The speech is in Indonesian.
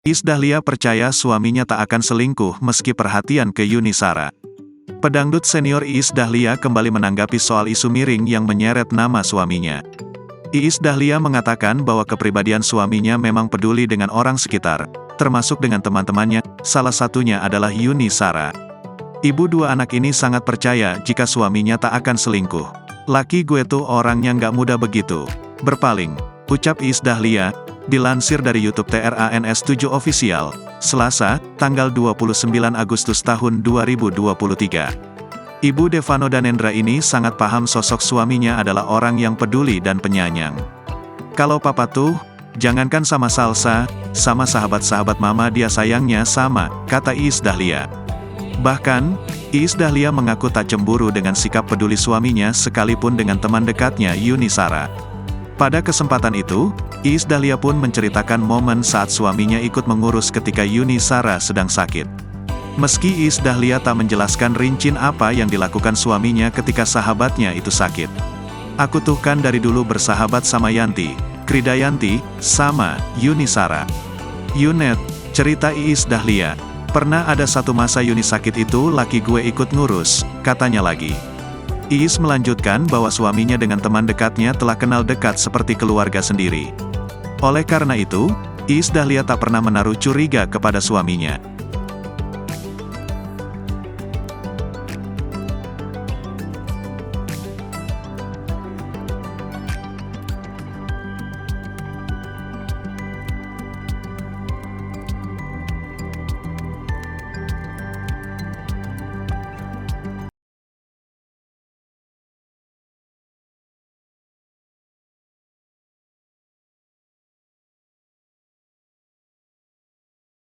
Iis Dahlia percaya suaminya tak akan selingkuh meski perhatian ke Yuni Shara. Pedangdut senior Iis Dahlia kembali menanggapi soal isu miring yang menyeret nama suaminya. Iis Dahlia mengatakan bahwa kepribadian suaminya memang peduli dengan orang sekitar, termasuk dengan teman-temannya, salah satunya adalah Yuni Shara. Ibu dua anak ini sangat percaya jika suaminya tak akan selingkuh. "Laki gue tuh orangnya nggak mudah begitu berpaling," ucap Iis Dahlia, dilansir dari YouTube TRANS7 Official, Selasa, tanggal 29 Agustus tahun 2023. Ibu Devano Danendra ini sangat paham sosok suaminya adalah orang yang peduli dan penyayang. "Kalau papa tuh, jangankan sama Salsa, sama sahabat-sahabat mama dia sayangnya sama," kata Iis Dahlia. Bahkan, Iis Dahlia mengaku tak cemburu dengan sikap peduli suaminya sekalipun dengan teman dekatnya Yuni Shara. Pada kesempatan itu, Iis Dahlia pun menceritakan momen saat suaminya ikut mengurus ketika Yuni Shara sedang sakit. Meski Iis Dahlia tak menjelaskan rinci apa yang dilakukan suaminya ketika sahabatnya itu sakit. "Aku tuh kan dari dulu bersahabat sama Yanti, Kridayanti, sama Yuni Shara. Yunet," cerita Iis Dahlia. "Pernah ada satu masa Yuni sakit itu laki gue ikut ngurus," katanya lagi. Iis melanjutkan bahwa suaminya dengan teman dekatnya telah kenal dekat seperti keluarga sendiri. Oleh karena itu, Iis Dahlia tak pernah menaruh curiga kepada suaminya.